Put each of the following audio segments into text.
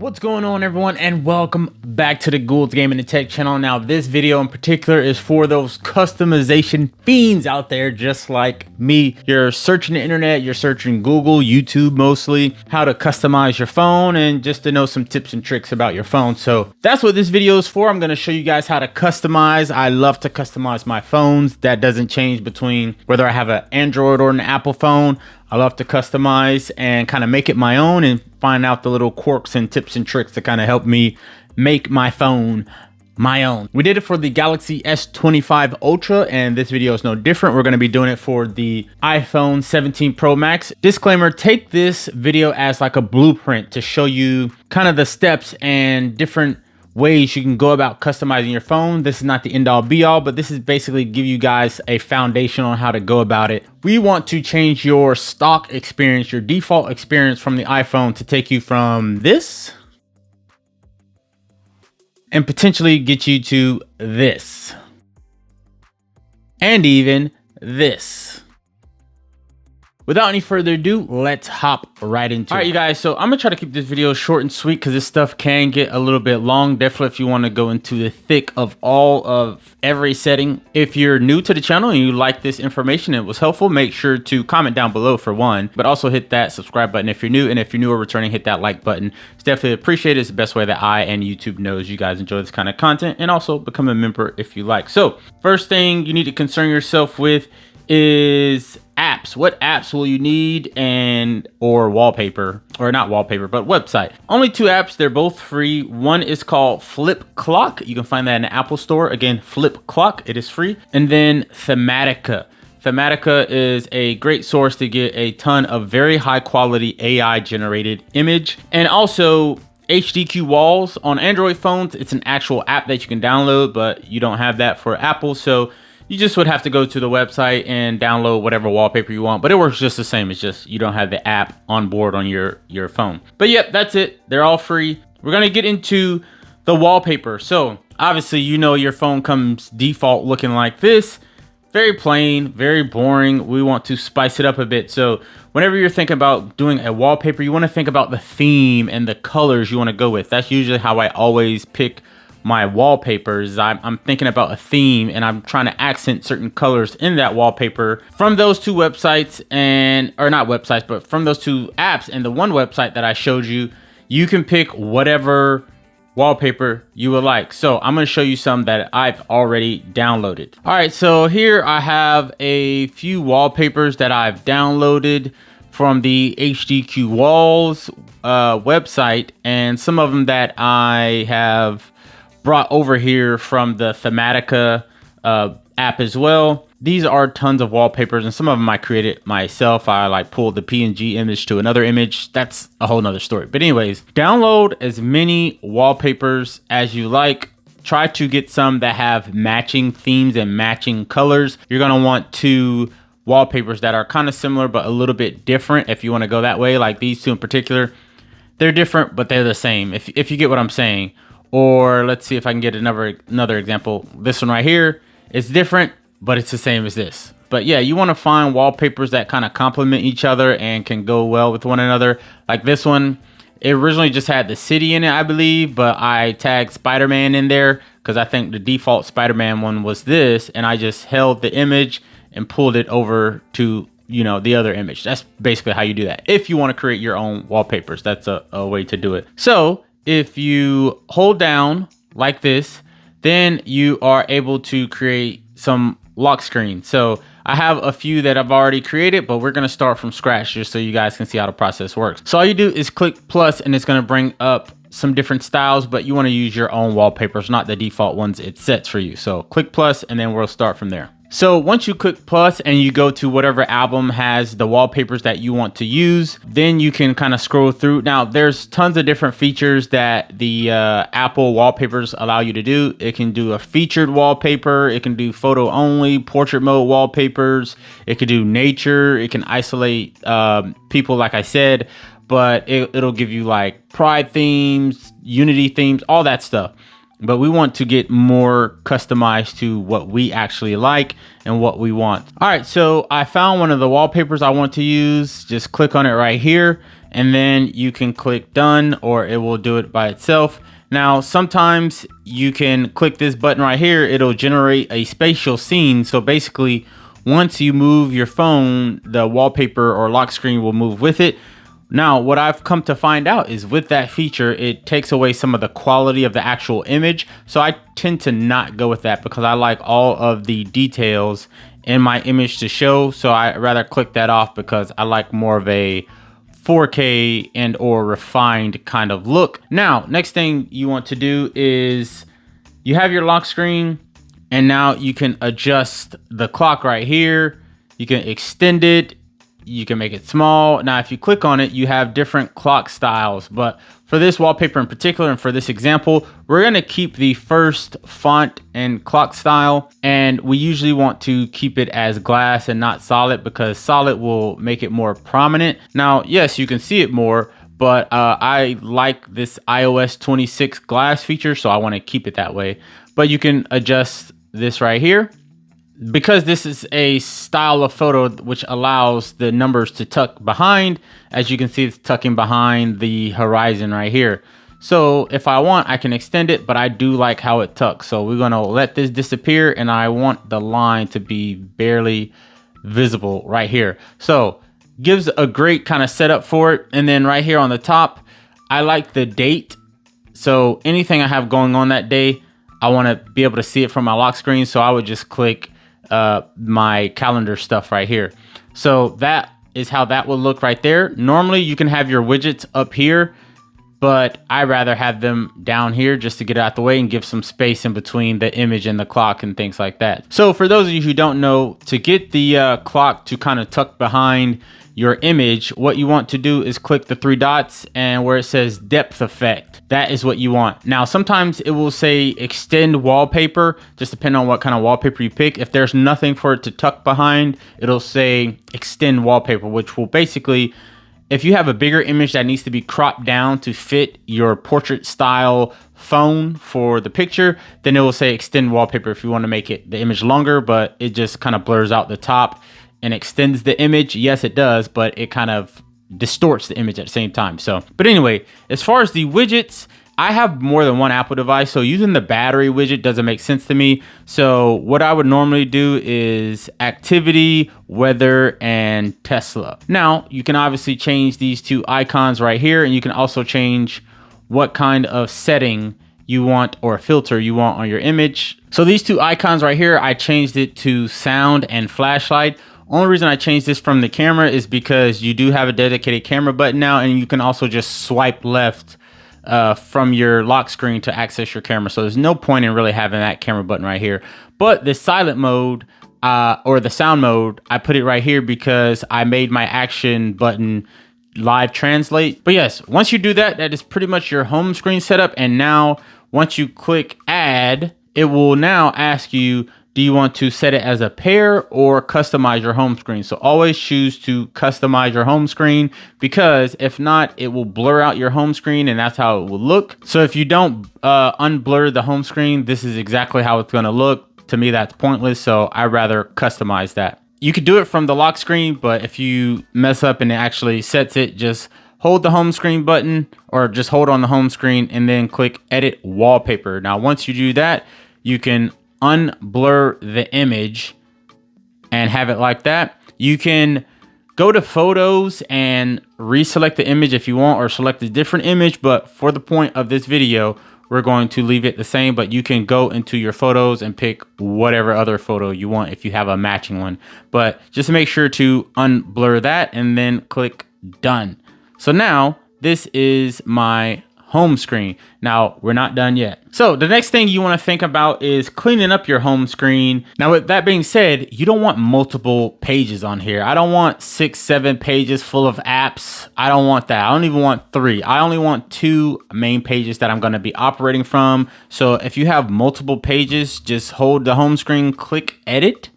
What's going on, everyone, and welcome back to the Gould's Gaming and Tech channel. Now, this video in particular is for those customization fiends out there just like me. You're searching the internet, you're searching Google, YouTube mostly, how to customize your phone and just to know some tips and tricks about your phone. So that's what this video is for. I'm going to show you guys how to customize. I love to customize my phones. That doesn't change between whether I have an Android or an Apple phone. I love to customize and kind of make it my own and find out the little quirks and tips and tricks to kind of help me make my phone my own. We did it for the Galaxy S25 Ultra, and this video is no different. We're going to be doing it for the iPhone 17 Pro Max. Disclaimer, take this video as like a blueprint to show you kind of the steps and different ways you can go about customizing your phone. This is not the end all be all, but this is basically give you guys a foundation on how to go about it. We want to change your stock experience, your default experience from the iPhone to take you from this and potentially get you to this and even this. Without any further ado, let's hop right into it. All right, you guys, so I'm gonna try to keep this video short and sweet because this stuff can get a little bit long. Definitely if you wanna go into the thick of all of every setting. If you're new to the channel and you like this information and it was helpful, make sure to comment down below for one, but also hit that subscribe button if you're new. And if you're new or returning, hit that like button. It's definitely appreciated. It's the best way that I and YouTube knows you guys enjoy this kind of content, and also become a member if you like. So first thing you need to concern yourself with is apps. What apps will you need or wallpaper, or not wallpaper, but website. Only two apps. They're both free. One is called Flip Clock. You can find that in the Apple Store. Again, Flip Clock. It is free. And then Thematica. Thematica is a great source to get a ton of very high quality AI generated image. And also HDQ Walls on Android phones. It's an actual app that you can download, but you don't have that for Apple. So you just would have to go to the website and download whatever wallpaper you want, but it works just the same. It's just you don't have the app on board on your phone. But yep, that's it. They're all free. We're gonna get into the wallpaper. So obviously, you know, your phone comes default looking like this. Very plain, very boring. We want to spice it up a bit. So whenever you're thinking about doing a wallpaper, you want to think about the theme and the colors you want to go with. That's usually how I always pick my wallpapers. I'm thinking about a theme and I'm trying to accent certain colors in that wallpaper from those two websites, or not websites, but from those two apps. And the one website that I showed you, you can pick whatever wallpaper you would like. So I'm going to show you some that I've already downloaded. All right, so here I have a few wallpapers that I've downloaded from the HDQ Walls website, and some of them that I have brought over here from the Thematica app as well. These are tons of wallpapers, and some of them I created myself. I like pulled the BMG image to another image. That's a whole nother story. But anyways, download as many wallpapers as you like. Try to get some that have matching themes and matching colors. You're gonna want two wallpapers that are kind of similar but a little bit different if you want to go that way. Like these two in particular, they're different but they're the same, if you get what I'm saying. Or let's see if I can get another example. This one right here is different, but it's the same as this. But yeah, you want to find wallpapers that kind of complement each other and can go well with one another. Like this one, it originally just had the city in it, I believe, but I tagged Spider-Man in there because I think the default Spider-Man one was this, and I just held the image and pulled it over to, you know, the other image. That's basically how you do that. If you want to create your own wallpapers, that's a way to do it. So if you hold down like this, then you are able to create some lock screen. So I have a few that I've already created, but we're gonna start from scratch just so you guys can see how the process works. So all you do is click plus and it's gonna bring up some different styles, but you wanna use your own wallpapers, not the default ones it sets for you. So click plus and then we'll start from there. So once you click plus and you go to whatever album has the wallpapers that you want to use, then you can kind of scroll through. Now there's tons of different features that the Apple wallpapers allow you to do. It can do a featured wallpaper. It can do photo only, portrait mode wallpapers. It can do nature. It can isolate people, like I said, but it'll give you like pride themes, unity themes, all that stuff. But we want to get more customized to what we actually like and what we want. All right, so I found one of the wallpapers I want to use. Just click on it right here. and then you can click done, or it will do it by itself. Now, sometimes you can click this button right here. It'll generate a spatial scene. So basically, once you move your phone, the wallpaper or lock screen will move with it. Now, what I've come to find out is with that feature, it takes away some of the quality of the actual image. So I tend to not go with that because I like all of the details in my image to show. So I rather click that off because I like more of a 4K and or refined kind of look. Now, next thing you want to do is you have your lock screen, and now you can adjust the clock right here. You can extend it. You can make it small. Now, if you click on it, you have different clock styles, but for this wallpaper in particular, and for this example, we're gonna keep the first font and clock style, and we usually want to keep it as glass and not solid because solid will make it more prominent. Now, yes, you can see it more, but I like this iOS 26 glass feature, so I wanna keep it that way. But you can adjust this right here. Because this is a style of photo which allows the numbers to tuck behind, as you can see, it's tucking behind the horizon right here. So if I want, I can extend it, but I do like how it tucks. So we're gonna let this disappear, and I want the line to be barely visible right here. So gives a great kind of setup for it. And then right here on the top, I like the date. So anything I have going on that day, I wanna be able to see it from my lock screen. So I would just click my calendar stuff right here. So that is how that will look right there. Normally you can have your widgets up here, but I rather have them down here just to get out the way and give some space in between the image and the clock and things like that. So for those of you who don't know, to get the clock to kind of tuck behind your image, what you want to do is click the three dots, and where it says depth effect, that is what you want. Now, sometimes it will say extend wallpaper, just depending on what kind of wallpaper you pick. If there's nothing for it to tuck behind, it'll say extend wallpaper, which will basically, if you have a bigger image that needs to be cropped down to fit your portrait style phone for the picture, then it will say extend wallpaper if you want to make it the image longer, but it just kind of blurs out the top and extends the image. Yes, it does, but it kind of distorts the image at the same time. So, but anyway, as far as the widgets, I have more than one Apple device, so using the battery widget doesn't make sense to me. So what I would normally do is activity, weather, and Tesla. Now, you can obviously change these two icons right here, and you can also change what kind of setting you want or filter you want on your image. So these two icons right here, I changed it to sound and flashlight. Only reason I changed this from the camera is because you do have a dedicated camera button now, and you can also just swipe left from your lock screen to access your camera. So there's no point in really having that camera button right here. But the silent mode or the sound mode, I put it right here because I made my action button live translate. But yes, once you do that, that is pretty much your home screen setup. And now once you click add, it will now ask you, do you want to set it as a pair or customize your home screen? So always choose to customize your home screen, because if not, it will blur out your home screen, and that's how it will look. So if you don't unblur the home screen, this is exactly how it's gonna look. To me, that's pointless, so I rather customize that. You could do it from the lock screen, but if you mess up and it actually sets it, just hold the home screen button, or just hold on the home screen and then click edit wallpaper. Now, once you do that, you can unblur the image and have it like that. You can go to photos and reselect the image if you want, or select a different image, but for the point of this video, we're going to leave it the same. But you can go into your photos and pick whatever other photo you want if you have a matching one. But just make sure to unblur that and then click done. So now this is my home screen. Now, we're not done yet. So the next thing you want to think about is cleaning up your home screen. Now, with that being said, you don't want multiple pages on here. I don't want 6, 7 pages full of apps. I don't want that. I don't even want 3. I only want 2 main pages that I'm going to be operating from. So if you have multiple pages, just hold the home screen, click edit.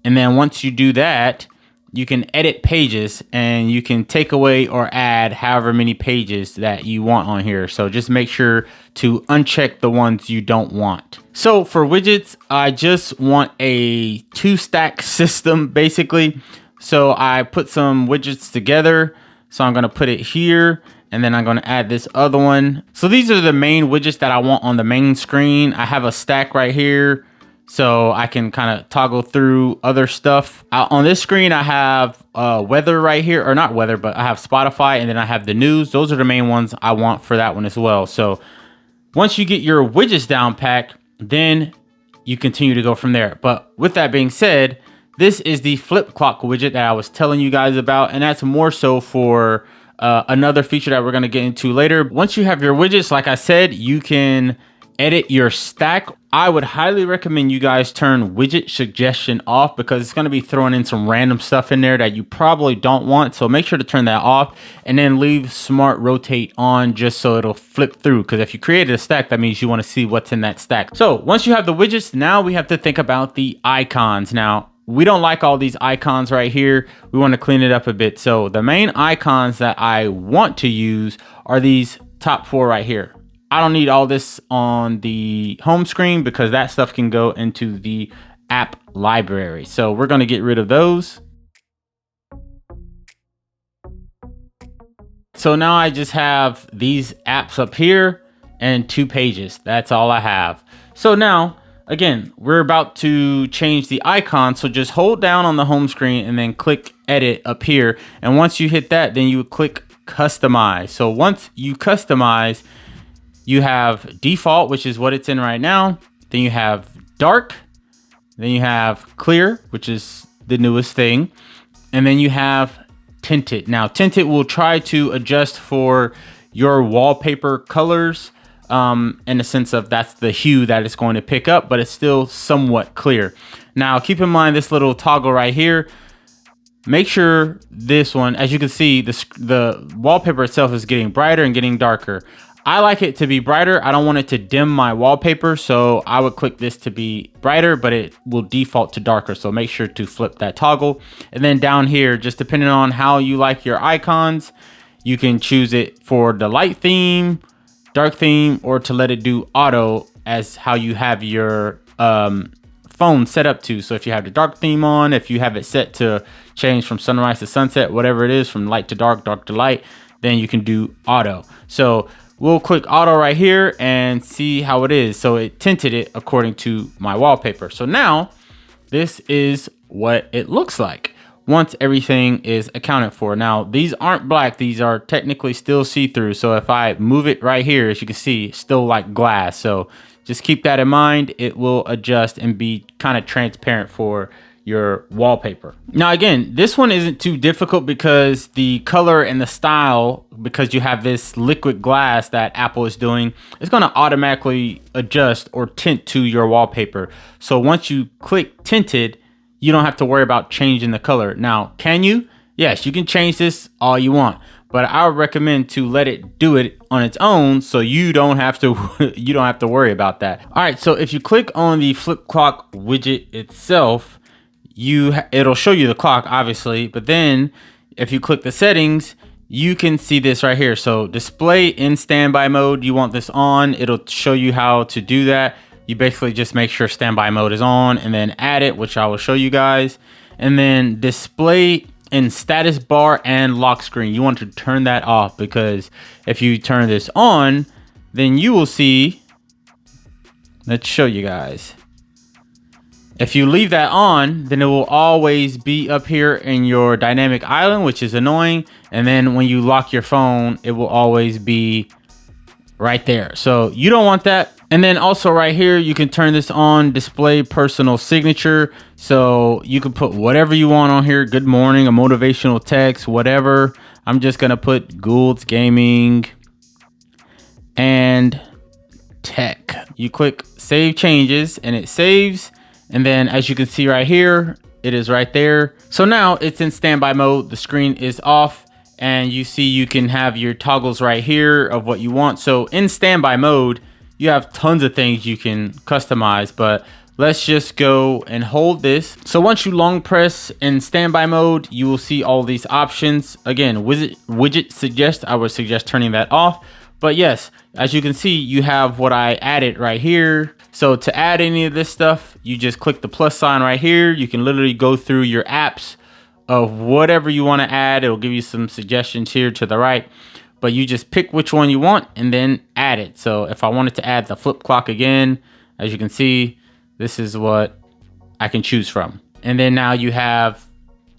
And then once you do that, you can edit pages, and you can take away or add however many pages that you want on here. So just make sure to uncheck the ones you don't want. So for widgets, I just want a 2-stack system basically. So I put some widgets together. So I'm gonna put it here, and then I'm gonna add this other one. So these are the main widgets that I want on the main screen. I have a stack right here, so I can kind of toggle through other stuff. On this screen, I have weather right here, or not weather, but I have Spotify, and then I have the news. Those are the main ones I want for that one as well. So once you get your widgets down pat, then you continue to go from there. But with that being said, this is the flip clock widget that I was telling you guys about, and that's more so for another feature that we're going to get into later. Once you have your widgets, like I said, you can edit your stack. I would highly recommend you guys turn widget suggestion off, because it's going to be throwing in some random stuff in there that you probably don't want. So make sure to turn that off, and then leave smart rotate on, just so it'll flip through. Because if you created a stack, that means you want to see what's in that stack. So once you have the widgets, now we have to think about the icons. Now, we don't like all these icons right here. We want to clean it up a bit. So the main icons that I want to use are these top 4 right here. I don't need all this on the home screen, because that stuff can go into the app library. So we're going to get rid of those. So now I just have these apps up here and 2 pages. That's all I have. So now, again, we're about to change the icon. So just hold down on the home screen and then click edit up here. And once you hit that, then you would click customize. So once you customize, you have default, which is what it's in right now. Then you have dark. Then you have clear, which is the newest thing. And then you have tinted. Now, tinted will try to adjust for your wallpaper colors, in the sense of that's the hue that it's going to pick up, but it's still somewhat clear. Now, keep in mind this little toggle right here. Make sure this one, as you can see, the wallpaper itself is getting brighter and getting darker. I like it to be brighter. I don't want it to dim my wallpaper, so I would click this to be brighter, but it will default to darker. So make sure to flip that toggle. And then down here, just depending on how you like your icons, you can choose it for the light theme, dark theme, or to let it do auto as how you have your phone set up to. So if you have the dark theme on, if you have it set to change from sunrise to sunset, whatever it is, from light to dark, dark to light, then you can do auto. So we'll click auto right here and see how it is. So it tinted it according to my wallpaper. So now this is what it looks like once everything is accounted for. Now, these aren't black. These are technically still see-through. So if I move it right here, as you can see, still like glass. So just keep that in mind. It will adjust and be kind of transparent for your wallpaper. Now, again, this one isn't too difficult because the color and the style, because you have this liquid glass that Apple is doing, it's going to automatically adjust or tint to your wallpaper. So once you click tinted, you don't have to worry about changing the color. Now, can you? Yes, you can change this all you want, but I would recommend to let it do it on its own, so you don't have to worry about that. All right, so if you click on the flip clock widget itself, it'll show you the clock, obviously, but then if you click the settings, you can see this right here. So display in standby mode, you want this on. It'll show you how to do that. You basically just make sure standby mode is on and then add it, which I will show you guys. And then display in status bar and lock screen, you want to turn that off, because if you turn this on, then you will see, let's show you guys. If you leave that on, then it will always be up here in your dynamic island, which is annoying. And then when you lock your phone, it will always be right there. So you don't want that. And then also right here, you can turn this on, display personal signature. So you can put whatever you want on here. Good morning, a motivational text, whatever. I'm just going to put Gould's Gaming and Tech. You click save changes and it saves. And then as you can see right here, it is right there. So now it's in standby mode. The screen is off and you see you can have your toggles right here of what you want. So in standby mode, you have tons of things you can customize, but let's just go and hold this. So once you long press in standby mode, you will see all these options. Again, widget suggest, I would suggest turning that off. But yes, as you can see, you have what I added right here. So to add any of this stuff, you just click the plus sign right here. You can literally go through your apps of whatever you want to add. It'll give you some suggestions here to the right, but you just pick which one you want and then add it. So if I wanted to add the flip clock again, as you can see, this is what I can choose from. And then now you have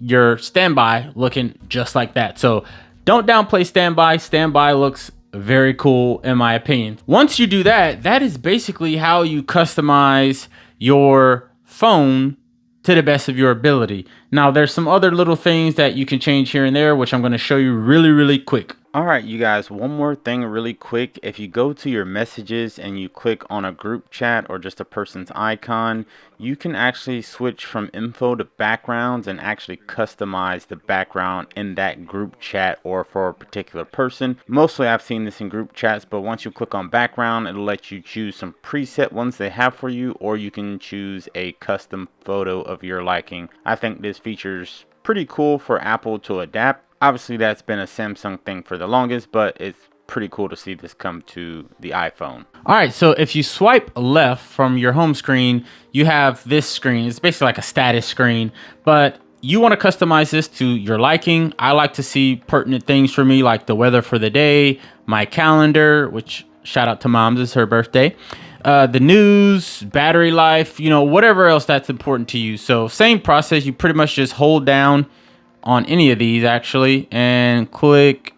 your standby looking just like that. So don't downplay standby. Standby looks very cool in my opinion. Once you do that, that is basically how you customize your phone to the best of your ability. Now there's some other little things that you can change here and there, which I'm going to show you really quick. All right, you guys, one more thing really quick. If you go to your messages and you click on a group chat or just a person's icon, you can actually switch from info to backgrounds and actually customize the background in that group chat or for a particular person. Mostly I've seen this in group chats, but once you click on background, it'll let you choose some preset ones they have for you, or you can choose a custom photo of your liking. I think this feature's pretty cool for Apple to adapt. Obviously, that's been a Samsung thing for the longest, but it's pretty cool to see this come to the iPhone. All right, so if you swipe left from your home screen, you have this screen. It's basically like a status screen, but you want to customize this to your liking. I like to see pertinent things for me, like the weather for the day, my calendar, which shout out to Mom's, it's her birthday, the news, battery life, you know, whatever else that's important to you. So same process, you pretty much just hold down on any of these actually and click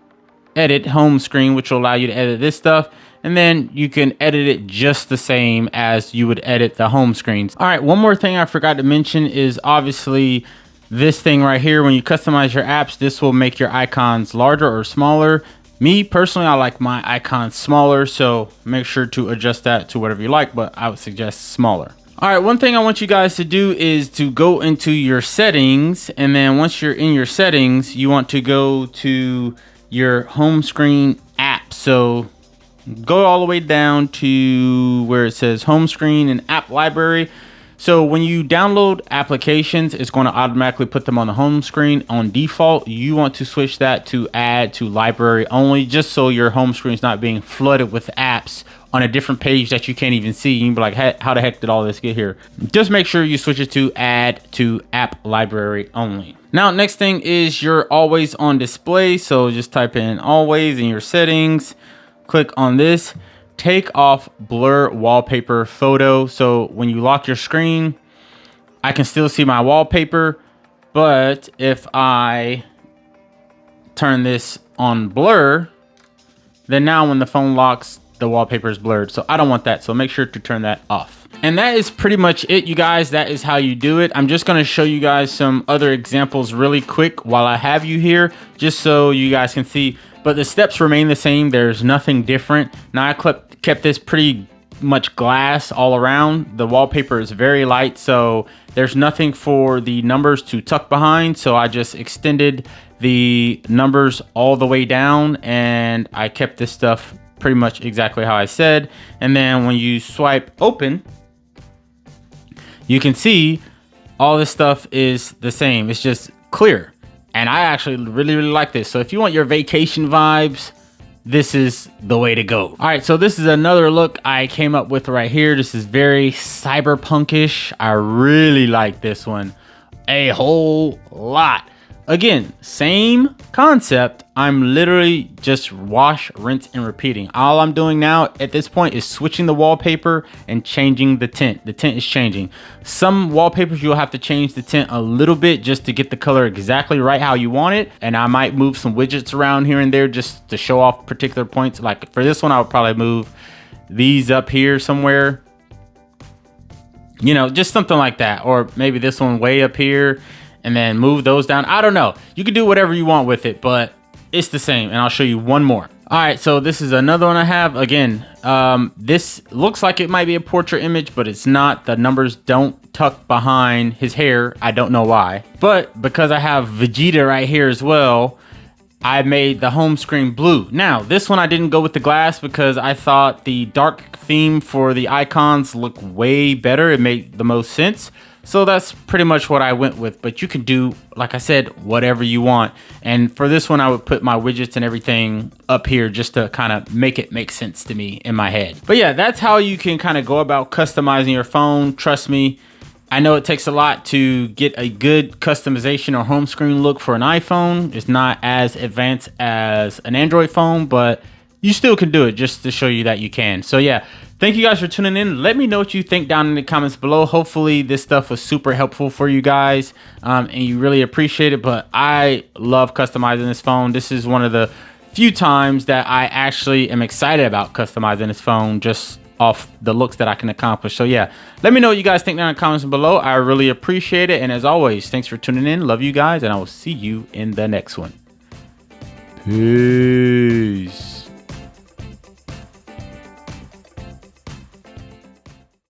edit home screen, which will allow you to edit this stuff, and then you can edit it just the same as you would edit the home screens. All right, one more thing I forgot to mention is obviously this thing right here. When you customize your apps, this will make your icons larger or smaller. Me personally, I like my icons smaller, so make sure to adjust that to whatever you like, but I would suggest smaller. All right, one thing I want you guys to do is to go into your settings, and then once you're in your settings, you want to go to your home screen app. So go all the way down to where it says home screen and app library. So when you download applications, it's going to automatically put them on the home screen on default. You want to switch that to add to library only, just so your home screen is not being flooded with apps on a different page that you can't even see. You can be like, hey, how the heck did all this get here? Just make sure you switch it to add to app library only. Now, next thing is your always on display. So just type in always in your settings, click on this. Take off blur wallpaper photo. So when you lock your screen, I can still see my wallpaper, but if I turn this on blur, then now when the phone locks, the wallpaper is blurred. So I don't want that. So make sure to turn that off. And that is pretty much it, you guys. That is how you do it. I'm just going to show you guys some other examples really quick while I have you here, just so you guys can see. But the steps remain the same. There's nothing different. Now I kept this pretty much glass all around. The wallpaper is very light, so there's nothing for the numbers to tuck behind. So I just extended the numbers all the way down, and I kept this stuff pretty much exactly how I said. And then when you swipe open, you can see all this stuff is the same. It's just clear. And I actually really like this. So if you want your vacation vibes, this is the way to go. All right, so this is another look I came up with right here. This is very cyberpunkish. I really like this one a whole lot. Again, same concept. I'm literally just wash, rinse, and repeating. All I'm doing now at this point is switching the wallpaper and changing the tint. The tint is changing. Some wallpapers you'll have to change the tint a little bit just to get the color exactly right how you want it. And I might move some widgets around here and there just to show off particular points. Like for this one, I would probably move these up here somewhere. You know, just something like that. Or maybe this one way up here, and then move those down. I don't know. You can do whatever you want with it, but it's the same. And I'll show you one more. All right, so this is another one I have. Again, this looks like it might be a portrait image, but it's not. The numbers don't tuck behind his hair. I don't know why. But because I have Vegeta right here as well, I made the home screen blue. Now, this one I didn't go with the glass because I thought the dark theme for the icons looked way better. It made the most sense. So that's pretty much what I went with, but you can do, like I said, whatever you want. And for this one, I would put my widgets and everything up here just to kind of make it make sense to me in my head. But yeah, that's how you can kind of go about customizing your phone. Trust me, I know it takes a lot to get a good customization or home screen look for an iPhone. It's not as advanced as an Android phone, but you still can do it, just to show you that you can. So yeah, thank you guys for tuning in. Let me know what you think down in the comments below. Hopefully this stuff was super helpful for you guys, and you really appreciate it. But I love customizing this phone. This is one of the few times that I actually am excited about customizing this phone, just off the looks that I can accomplish. So yeah, let me know what you guys think down in the comments below. I really appreciate it. And as always, thanks for tuning in. Love you guys, and I will see you in the next one. Peace.